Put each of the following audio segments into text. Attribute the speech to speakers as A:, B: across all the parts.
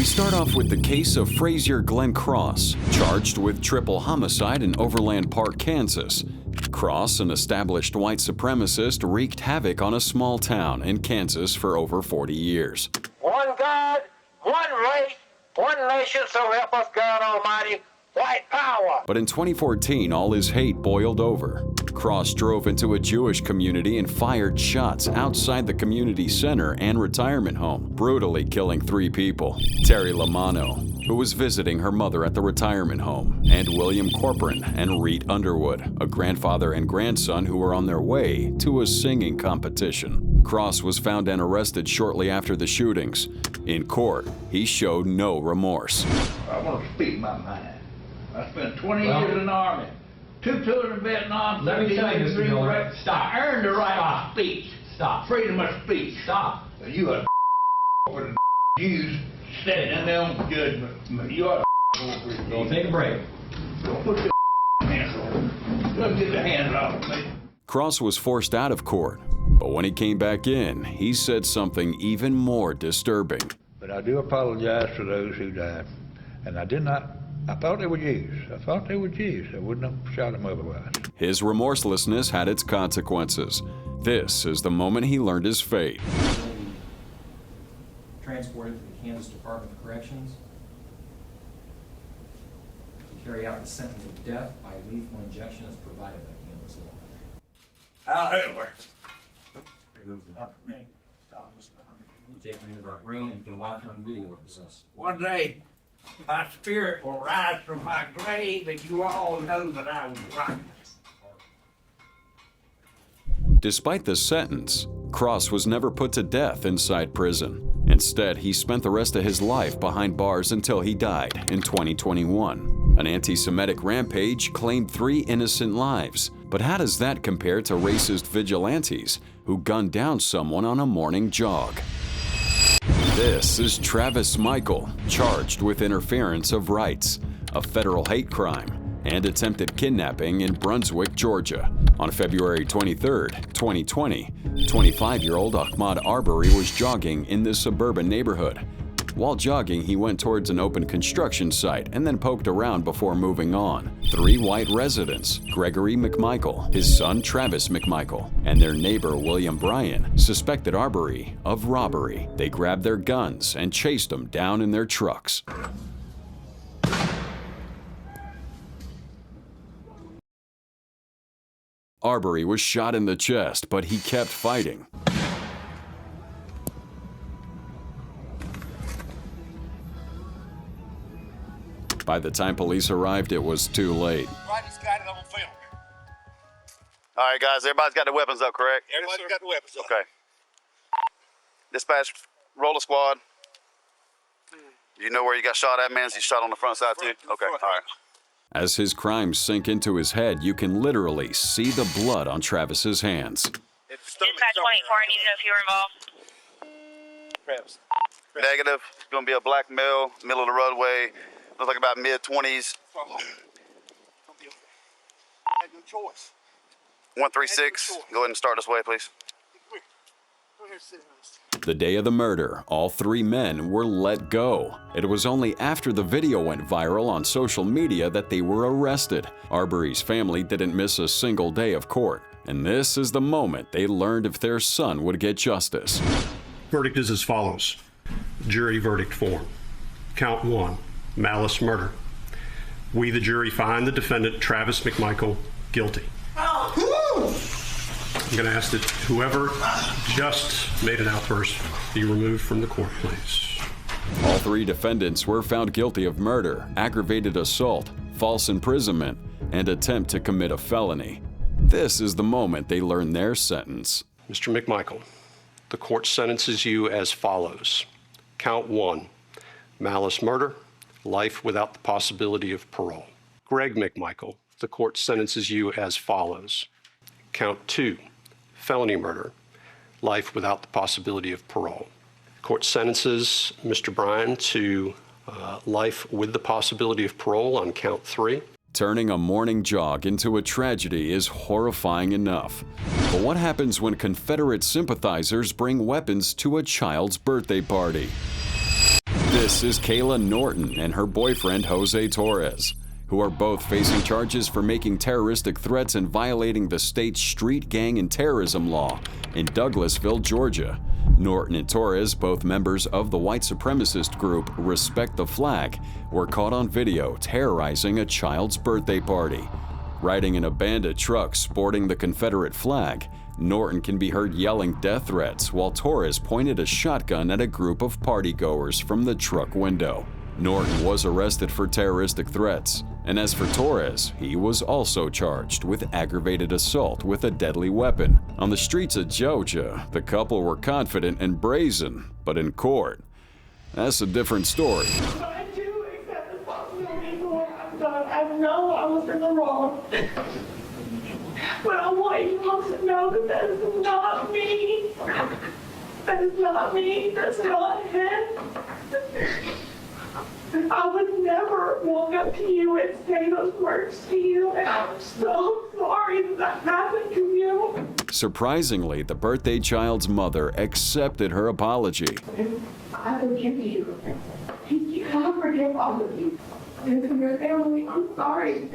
A: start off with the case of Frazier Glenn Cross, charged with triple homicide in Overland Park, Kansas. Cross, an established white supremacist, wreaked havoc on a small town in Kansas for over 40 years.
B: One God, one race, one nation, so help us God Almighty, white power.
A: But in 2014, all his hate boiled over. Cross drove into a Jewish community and fired shots outside the community center and retirement home, brutally killing 3 people. Terry Lamano, who was visiting her mother at the retirement home, and William Corcoran and Reed Underwood, a grandfather and grandson who were on their way to a singing competition. Cross was found and arrested shortly after the shootings. In court, he showed no remorse.
C: I want to speak my mind. I spent 20 years in the Army. 2 tours in Vietnam.
D: Let me tell you, Mr. Miller. Stop.
C: I earned the right of speech.
D: Stop.
C: Freedom of speech.
D: Stop.
C: You are with the Jews standing in their own judgment. You are
D: Don't take a break.
C: Don't put your hands on. Don't get the hands off me.
A: Cross was forced out of court, but when he came back in, he said something even more disturbing.
C: But I do apologize for those who died. And I thought they were Jews. I wouldn't have shot them otherwise.
A: His remorselessness had its consequences. This is the moment he learned his fate.
E: Transported to the Kansas Department of Corrections to carry out the sentence of death by lethal injection as provided by Kansas law.
B: However,
E: Take me into that room and you can watch on video with us.
B: one day my spirit will rise from my grave and you all know that I was right.
A: Despite the sentence, Cross was never put to death inside prison. Instead, he spent the rest of his life behind bars until he died in 2021. An anti-Semitic rampage claimed 3 innocent lives. But how does that compare to racist vigilantes who gunned down someone on a morning jog? This is Travis Mcichael, charged with interference of rights, a federal hate crime, and attempted kidnapping in Brunswick, Georgia. On February 23, 2020, 25-year-old Ahmaud Arbery was jogging in this suburban neighborhood. While jogging, he went towards an open construction site and then poked around before moving on. 3 white residents, Gregory Mcichael, his son Travis Mcichael, and their neighbor William Bryan, suspected Arbery of robbery. They grabbed their guns and chased him down in their trucks. Arbery was shot in the chest, but he kept fighting. By the time police arrived, it was too late.
B: Rodney's got it on film.
F: All right, guys, everybody's got their weapons up, correct?
B: Everybody's got the weapons up.
F: Okay. Dispatch, roll a squad. You know where you got shot at, man? You shot on the front side, too? Okay, all right.
A: As his crimes sink into his head, you can literally see the blood on Travis's hands.
G: Dispatch 24, I need to know if you were involved.
B: Travis.
F: Negative. It's going to be a black male, middle of the roadway. Looks like about mid-20s.
B: I had no choice.
F: 136. Go ahead and start this way, please.
B: Come here, sit down.
A: The day of the murder, all 3 men were let go. It was only after the video went viral on social media that they were arrested. Arbery's family didn't miss a single day of court, and this is the moment they learned if their son would get justice.
H: Verdict is as follows. Jury verdict form. Count 1, malice murder. We, the jury, find the defendant, Travis Mcichael, guilty. I'm going to ask that whoever just made an outburst be removed from the court, please.
A: All 3 defendants were found guilty of murder, aggravated assault, false imprisonment, and attempt to commit a felony. This is the moment they learn their sentence.
H: Mr. Mcichael, the court sentences you as follows. Count 1, malice murder, life without the possibility of parole. Greg Mcichael, the court sentences you as follows. Count 2, felony murder, life without the possibility of parole. Court sentences Mr. Bryan to life with the possibility of parole on count 3.
A: Turning a morning jog into a tragedy is horrifying enough. But what happens when Confederate sympathizers bring weapons to a child's birthday party? This is Kayla Norton and her boyfriend Jose Torres, who are both facing charges for making terroristic threats and violating the state's street gang and terrorism law in Douglasville, Georgia. Norton and Torres, both members of the white supremacist group Respect the Flag, were caught on video terrorizing a child's birthday party. Riding in a bandit truck sporting the Confederate flag, Norton can be heard yelling death threats while Torres pointed a shotgun at a group of partygoers from the truck window. Norton was arrested for terroristic threats, and as for Torres, he was also charged with aggravated assault with a deadly weapon. On the streets of Georgia, the couple were confident and brazen, but in court, that's a different story.
I: I do accept the responsibility for what I've done. I know I was in the wrong. But I want you all to know that that is not me. That is not me. That's not him. I would never walk up to you and say those words to you, and I'm so sorry that happened to you.
A: Surprisingly, the birthday child's mother accepted her apology.
I: I forgive you. I forgive all of you. And to your family, I'm sorry.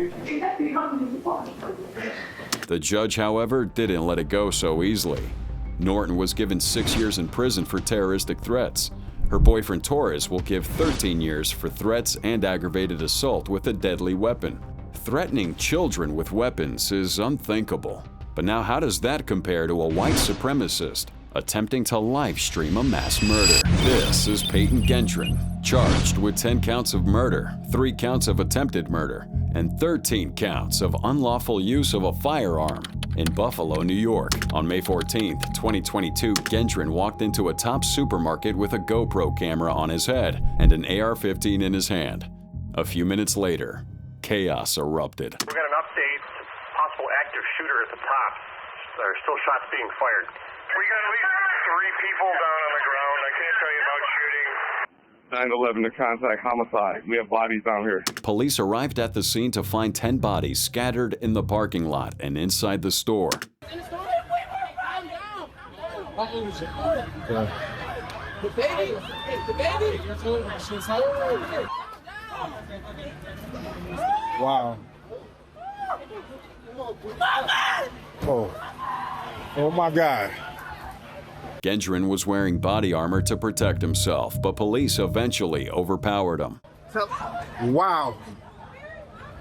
A: The judge, however, didn't let it go so easily. Norton was given 6 years in prison for terroristic threats. Her boyfriend Torres will give 13 years for threats and aggravated assault with a deadly weapon. Threatening children with weapons is unthinkable. But now how does that compare to a white supremacist attempting to live stream a mass murder? This is Payton Gentin, charged with 10 counts of murder, 3 counts of attempted murder, and 13 counts of unlawful use of a firearm in Buffalo, New York. On May 14, 2022, Gentin walked into a top supermarket with a GoPro camera on his head and an AR-15 in his hand. A few minutes later, chaos erupted.
J: We got an update, possible active shooter at the top. There are still shots being fired. We got at least 3 people down on the ground. I can't tell you about shooting.
K: 911 to contact homicide. We have bodies down here.
A: Police arrived at the scene to find 10 bodies scattered in the parking lot and inside the store.
I: The baby.
K: Wow. Oh my God.
A: Gentin was wearing body armor to protect himself, but police eventually overpowered him.
K: Wow.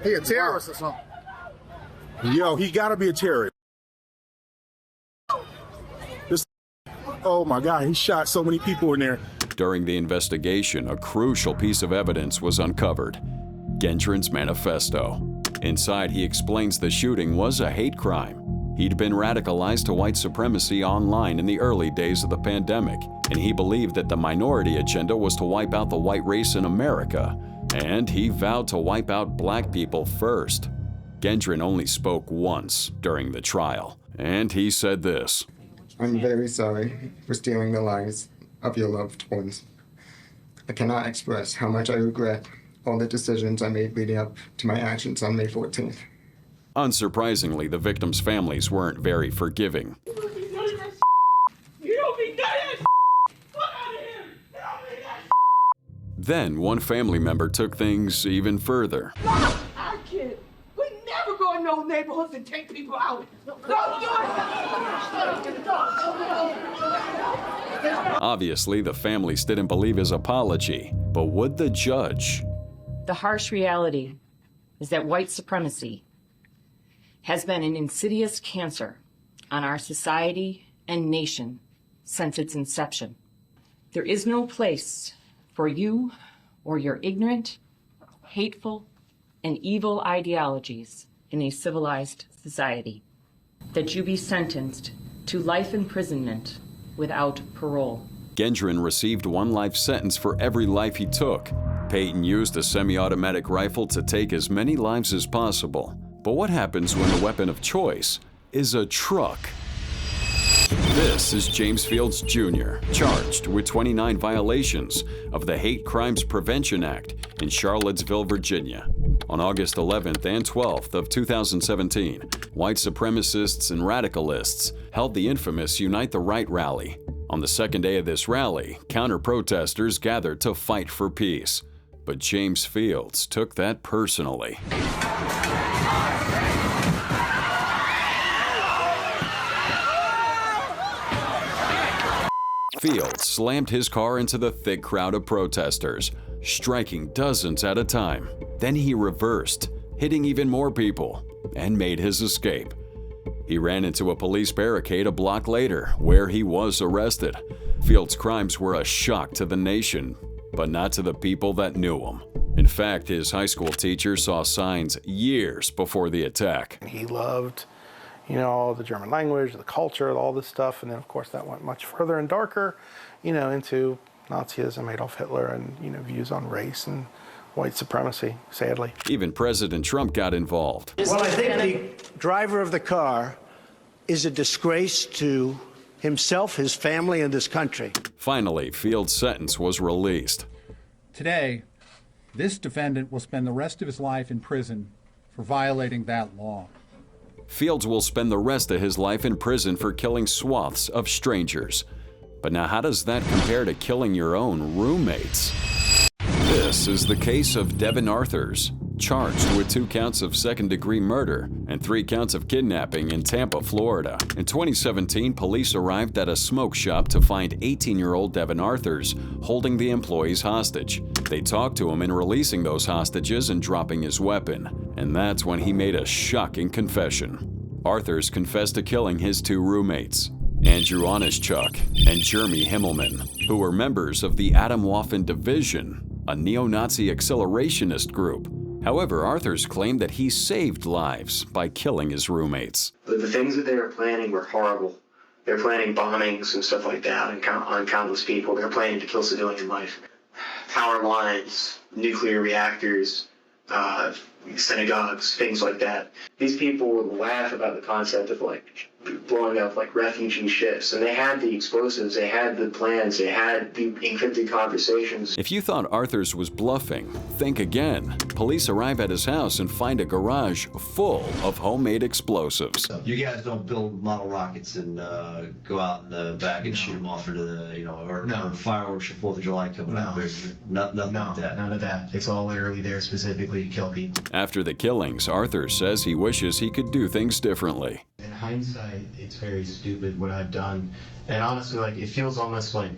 J: He a terrorist or something?
K: Yo, he gotta be a terrorist. Oh my God, he shot so many people in there.
A: During the investigation, a crucial piece of evidence was uncovered: Gentin's manifesto. Inside, he explains the shooting was a hate crime. He'd been radicalized to white supremacy online in the early days of the pandemic, and he believed that the minority agenda was to wipe out the white race in America, and he vowed to wipe out black people first. Gentin only spoke once during the trial, and he said this:
L: I'm very sorry for stealing the lives of your loved ones. I cannot express how much I regret all the decisions I made leading up to my actions on May 14th.
A: Unsurprisingly, the victims' families weren't very forgiving.
I: You don't be doing that. You don't be doing that. Get out of here. You don't be that.
A: Then, one family member took things even further.
I: Our kid would never go in those neighborhoods and take people out. Don't do it.
A: Obviously, the families didn't believe his apology, but would the judge?
M: The harsh reality is that white supremacy has been an insidious cancer on our society and nation since its inception. There is no place for you or your ignorant, hateful, and evil ideologies in a civilized society. That you be sentenced to life imprisonment without parole.
A: Gentin received 1 life sentence for every life he took. Payton used a semi-automatic rifle to take as many lives as possible. But what happens when the weapon of choice is a truck? This is James Fields Jr., charged with 29 violations of the Hate Crimes Prevention Act in Charlottesville, Virginia. On August 11th and 12th of 2017, white supremacists and radicalists held the infamous Unite the Right rally. On the second day of this rally, counter-protesters gathered to fight for peace. But James Fields took that personally. Fields slammed his car into the thick crowd of protesters, striking dozens at a time. Then he reversed, hitting even more people, and made his escape. He ran into a police barricade a block later, where he was arrested. Fields' crimes were a shock to the nation, but not to the people that knew him. In fact, his high school teacher saw signs years before the attack.
N: He loved, the German language, the culture, all this stuff, and then of course that went much further and darker, into Nazism, Adolf Hitler, and views on race and white supremacy, sadly.
A: Even President Trump got involved.
O: Well, I think the driver of the car is a disgrace to himself, his family, and this country.
A: Finally, Fields' sentence was released.
P: Today, this defendant will spend the rest of his life in prison for violating that law.
A: Fields will spend the rest of his life in prison for killing swaths of strangers. But now how does that compare to killing your own roommates? This is the case of Devon Arthur's, charged with 2 counts of second-degree murder and 3 counts of kidnapping in Tampa, Florida. In 2017, police arrived at a smoke shop to find 18-year-old Devon Arthur's holding the employees hostage. They talked to him in releasing those hostages and dropping his weapon, and that's when he made a shocking confession. Arthur's confessed to killing his 2 roommates, Andrew Onischuk and Jeremy Himmelman, who were members of the Atomwaffen Division, a neo-Nazi accelerationist group. However, Arthur's claimed that he saved lives by killing his roommates.
Q: The things that they were planning were horrible. They were planning bombings and stuff like that on countless people. They were planning to kill civilian life. Power lines, nuclear reactors, synagogues, things like that. These people would laugh about the concept of blowing up refugee ships, and they had the explosives, they had the plans, they had the encrypted conversations.
A: If you thought Arthur's was bluffing, think again. Police arrive at his house and find a garage full of homemade explosives.
R: You guys don't build model rockets and go out in the back and shoot them off into the, or fireworks for 4th of July coming out. Nothing like that.
S: None of that. It's all literally there specifically to kill people.
A: After the killings, Arthur says he wishes he could do things differently.
S: In hindsight, it's very stupid what I've done. And honestly, it feels almost like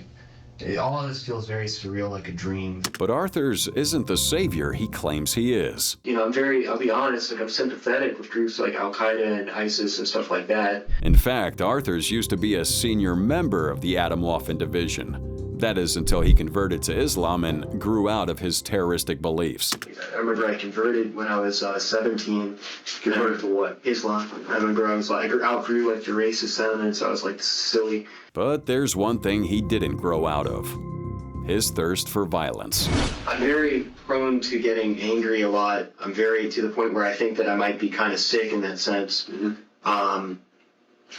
S: all of this feels very surreal, like a dream.
A: But Arthur's isn't the savior he claims he is.
Q: I'll be honest, I'm sympathetic with groups like Al-Qaeda and ISIS and stuff like that.
A: In fact, Arthur's used to be a senior member of the Atomwaffen Division. That is, until he converted to Islam and grew out of his terroristic beliefs.
Q: I remember I converted when I was 17. Converted to what? Islam. I remember I outgrew the racist sentiments. I was this is silly.
A: But there's one thing he didn't grow out of: his thirst for violence.
Q: I'm very prone to getting angry a lot. I'm very to the point where I think that I might be kind of sick in that sense.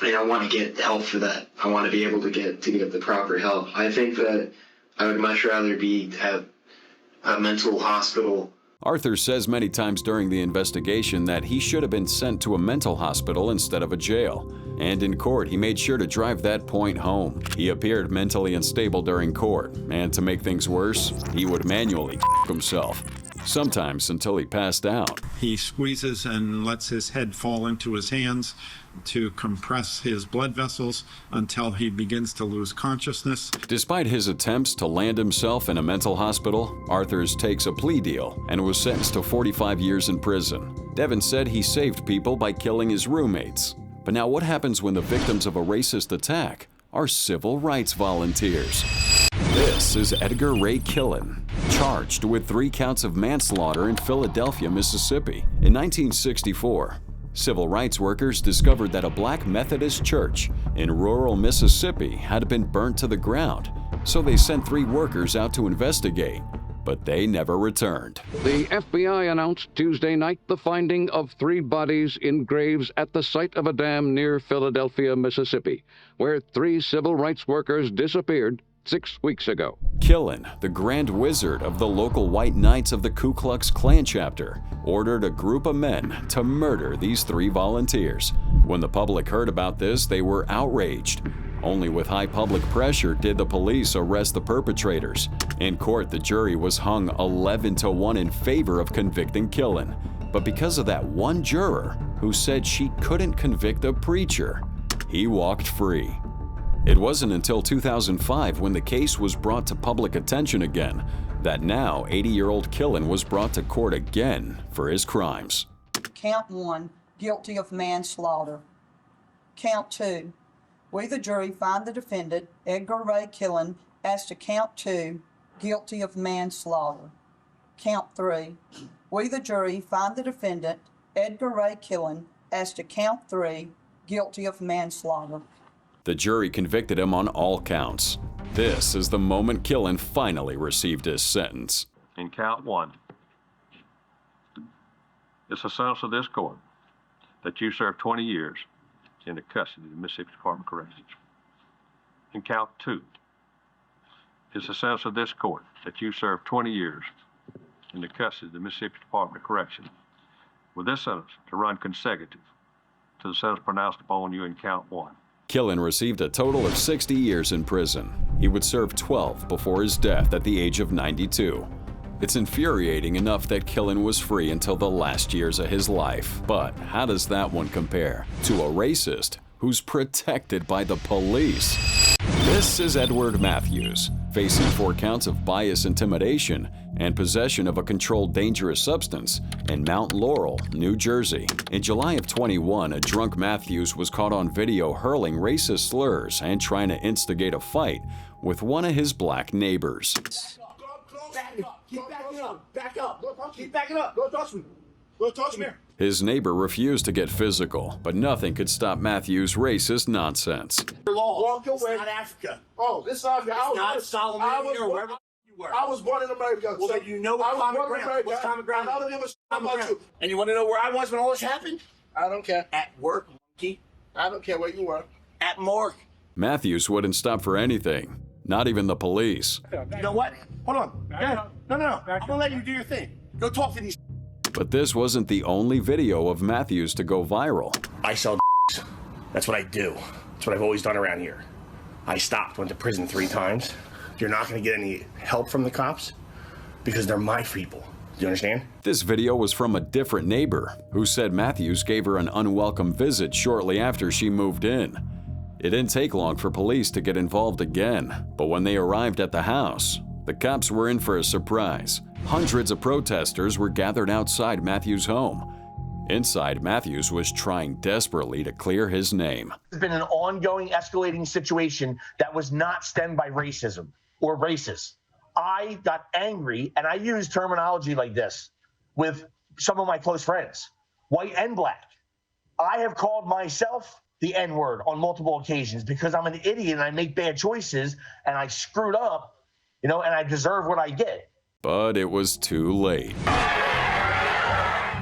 Q: I want to get help for that. I want to be able to get the proper help. I think that I would much rather be at a mental hospital.
A: Arthur says many times during the investigation that he should have been sent to a mental hospital instead of a jail. And in court, he made sure to drive that point home. He appeared mentally unstable during court, and to make things worse, he would manually himself, sometimes until he passed out.
T: He squeezes and lets his head fall into his hands to compress his blood vessels until he begins to lose consciousness.
A: Despite his attempts to land himself in a mental hospital, Arthur's takes a plea deal and was sentenced to 45 years in prison. Devon said he saved people by killing his roommates. But now what happens when the victims of a racist attack are civil rights volunteers? This is Edgar Ray Klin, charged with 3 counts of manslaughter in Philadelphia, Mississippi. In 1964, civil rights workers discovered that a black Methodist church in rural Mississippi had been burnt to the ground, so they sent 3 workers out to investigate, but they never returned.
U: The FBI announced Tuesday night the finding of 3 bodies in graves at the site of a dam near Philadelphia, Mississippi, where 3 civil rights workers disappeared 6 weeks ago.
A: Klin, the Grand Wizard of the local White Knights of the Ku Klux Klan chapter, ordered a group of men to murder these 3 volunteers. When the public heard about this, they were outraged. Only with high public pressure did the police arrest the perpetrators. In court, the jury was hung 11-1 in favor of convicting Klin. But because of that one juror who said she couldn't convict a preacher, he walked free. It wasn't until 2005, when the case was brought to public attention again, that now 80-year-old Klin was brought to court again for his crimes.
D: Count 1, guilty of manslaughter. Count 2, we the jury find the defendant, Edgar Ray Klin, as to count 2, guilty of manslaughter. Count 3, we the jury find the defendant, Edgar Ray Klin, as to count 3, guilty of manslaughter.
A: The jury convicted him on all counts. This is the moment Klin finally received his sentence.
V: In count 1, it's a sentence of this court that you serve 20 years in the custody of the Mississippi Department of Corrections. In count 2, it's a sentence of this court that you serve 20 years in the custody of the Mississippi Department of Corrections, with this sentence to run consecutive to the sentence pronounced upon you in count 1.
A: Klin received a total of 60 years in prison. He would serve 12 before his death at the age of 92. It's infuriating enough that Klin was free until the last years of his life. But how does that one compare to a racist who's protected by the police? This is Edward Matthews, facing 4 counts of bias intimidation and possession of a controlled dangerous substance in Mount Laurel, New Jersey. In July of 21, a drunk Matthews was caught on video hurling racist slurs and trying to instigate a fight with one of his black neighbors.
W: Keep backing up. Back up. Keep backing up. Go touch me. Go touch me.
A: His neighbor refused to get physical, but nothing could stop Matthews' racist nonsense.
W: Walk away. It's not Africa. Oh, this is Africa. It's not Solomon or wherever you were. I was born in America. Well, then you know what common ground. What's common ground? I don't give a shit about you. And you want to know where I was when all this happened? I don't care. At work, monkey. I don't care where you were. At morgue.
A: Matthews wouldn't stop for anything, not even the police.
W: You know what? Hold on. No. I'm gonna let you do your thing. Go talk to these.
A: But this wasn't the only video of Matthews to go viral.
W: I sell That's what I do. That's what I've always done around here. I stopped, went to prison 3 times. You're not gonna get any help from the cops because they're my people. Do you understand?
A: This video was from a different neighbor who said Matthews gave her an unwelcome visit shortly after she moved in. It didn't take long for police to get involved again, but when they arrived at the house, the cops were in for a surprise. Hundreds of protesters were gathered outside Matthews' home. Inside, Matthews was trying desperately to clear his name.
X: It's been an ongoing, escalating situation that was not stemmed by racism or racists. I got angry, and I used terminology like this with some of my close friends, white and black. I have called myself the N-word on multiple occasions because I'm an idiot and I make bad choices and I screwed up, and I deserve what I get.
A: But it was too late.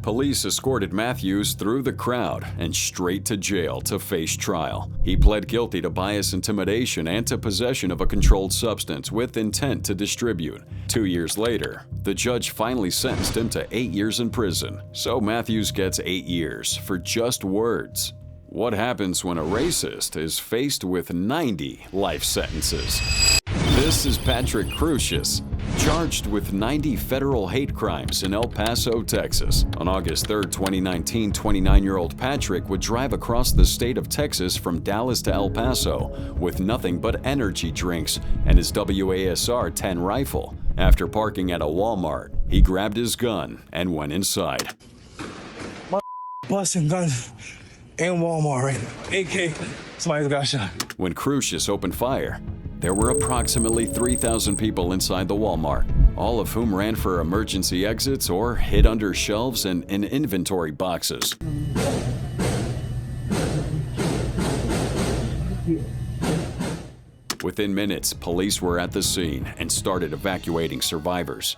A: Police escorted Matthews through the crowd and straight to jail to face trial. He pled guilty to bias intimidation and to possession of a controlled substance with intent to distribute. 2 years later, the judge finally sentenced him to 8 years in prison. So Matthews gets 8 years for just words. What happens when a racist is faced with 90 life sentences? This is Patrick Crucius, charged with 90 federal hate crimes in El Paso, Texas. On August 3, 2019, 29-year-old Patrick would drive across the state of Texas from Dallas to El Paso with nothing but energy drinks and his WASR-10 rifle. After parking at a Walmart, he grabbed his gun and went inside.
Y: Busting guns in Walmart right now. AK, somebody's got shot.
A: When Crucius opened fire, there were approximately 3,000 people inside the Walmart, all of whom ran for emergency exits or hid under shelves and in inventory boxes. Within minutes, police were at the scene and started evacuating survivors.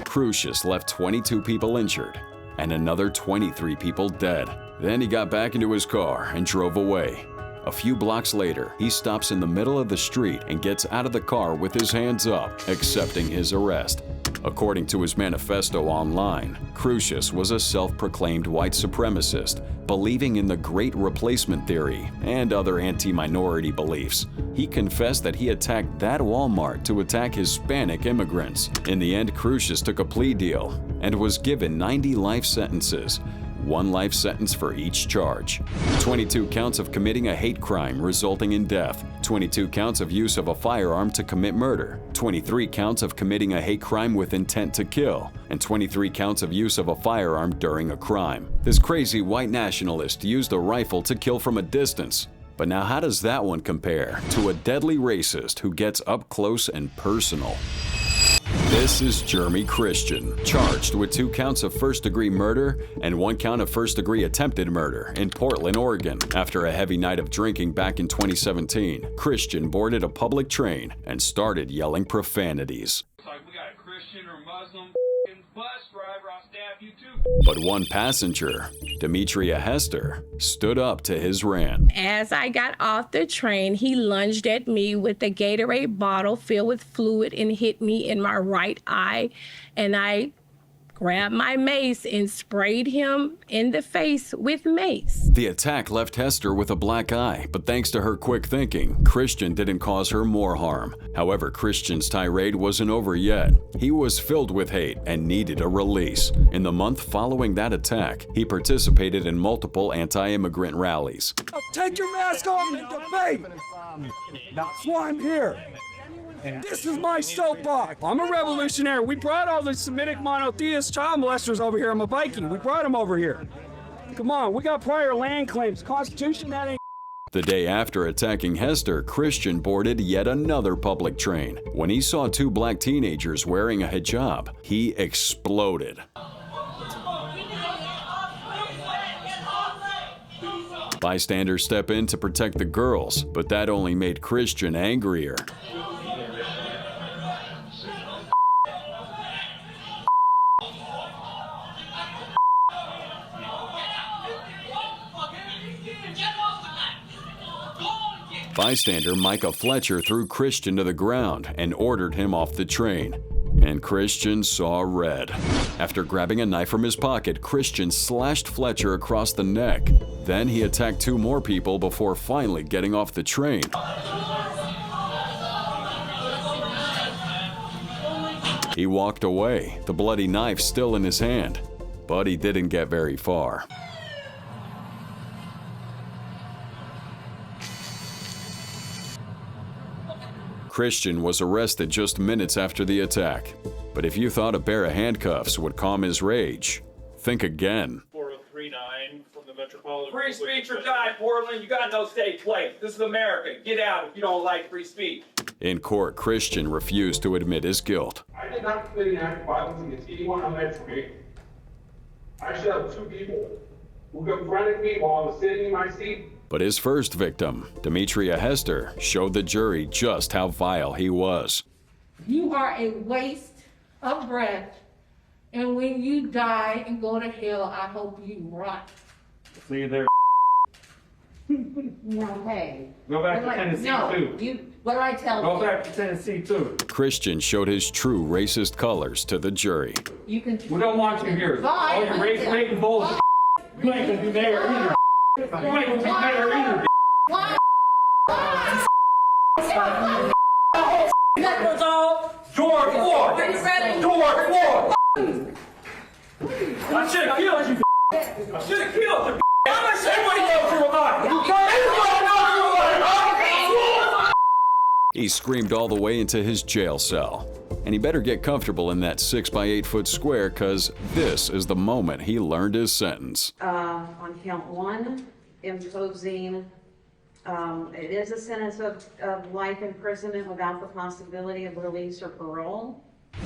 A: Crucius left 22 people injured and another 23 people dead. Then he got back into his car and drove away. A few blocks later, he stops in the middle of the street and gets out of the car with his hands up, accepting his arrest. According to his manifesto online, Crucius was a self-proclaimed white supremacist, believing in the Great Replacement theory and other anti-minority beliefs. He confessed that he attacked that Walmart to attack Hispanic immigrants. In the end, Crucius took a plea deal and was given 90 life sentences, 1 life sentence for each charge. 22 counts of committing a hate crime resulting in death, 22 counts of use of a firearm to commit murder, 23 counts of committing a hate crime with intent to kill, and 23 counts of use of a firearm during a crime. This crazy white nationalist used a rifle to kill from a distance. But now how does that one compare to a deadly racist who gets up close and personal? This is Jeremy Christian, charged with 2 counts of first-degree murder and 1 count of first-degree attempted murder in Portland, Oregon. After a heavy night of drinking back in 2017, Christian boarded a public train and started yelling profanities.
B: Like we got a Christian or Muslim bus driver, I'll stab you too.
A: But one passenger, Demetria Hester, stood up to his rant.
C: As I got off the train, he lunged at me with a Gatorade bottle filled with fluid and hit me in my right eye. And I grabbed my mace and sprayed him in the face with mace.
A: The attack left Hester with a black eye, but thanks to her quick thinking, Christian didn't cause her more harm. However, Christian's tirade wasn't over yet. He was filled with hate and needed a release. In the month following that attack, he participated in multiple anti-immigrant rallies.
E: Take your mask off and debate! That's why I'm here. This is my soapbox. I'm a revolutionary. We brought all the Semitic monotheist child molesters over here. I'm a Viking. We brought them over here. Come on, we got prior land claims. Constitution, that ain't.
A: The day after attacking Hester, Christian boarded yet another public train. When he saw 2 black teenagers wearing a hijab, he exploded. Bystanders step in to protect the girls, but that only made Christian angrier. Bystander Micah Fletcher threw Christian to the ground and ordered him off the train. And Christian saw red. After grabbing a knife from his pocket, Christian slashed Fletcher across the neck. Then he attacked 2 more people before finally getting off the train. He walked away, the bloody knife still in his hand. But he didn't get very far. Christian was arrested just minutes after the attack. But if you thought a pair of handcuffs would calm his rage, think again.
B: 4039 from the Metropolitan. Free speech or die, Portland. You got no state place. This is America. Get out if you don't like free speech.
A: In court, Christian refused to admit his guilt.
F: I did not commit an act of violence against anyone on that train. I shot 2 people who confronted me while I was sitting in my seat.
A: But his first victim, Demetria Hester, showed the jury just how vile he was.
G: You are a waste of breath, and when you die and go to hell, I hope you rot.
B: See you there.
G: No, hey.
B: Go back to Tennessee too.
G: What do I tell you?
B: Go back to Tennessee too.
A: Christian showed his true racist colors to the jury.
G: You can.
B: We don't want you here. All your race hating bullshit. You ain't gonna be there either. You ain't gonna be there either. Door 4! Door 4! I should have killed you. I should have killed you. Everybody knows you're alive. Everybody knows you're alive.
A: He screamed all the way into his jail cell. And he better get comfortable in that 6x8 foot square, cause this is the moment he learned his sentence.
Z: On count 1, imposing, it is a sentence of life imprisonment without the possibility of release or parole.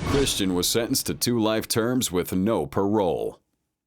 A: Christian was sentenced to 2 life terms with no parole.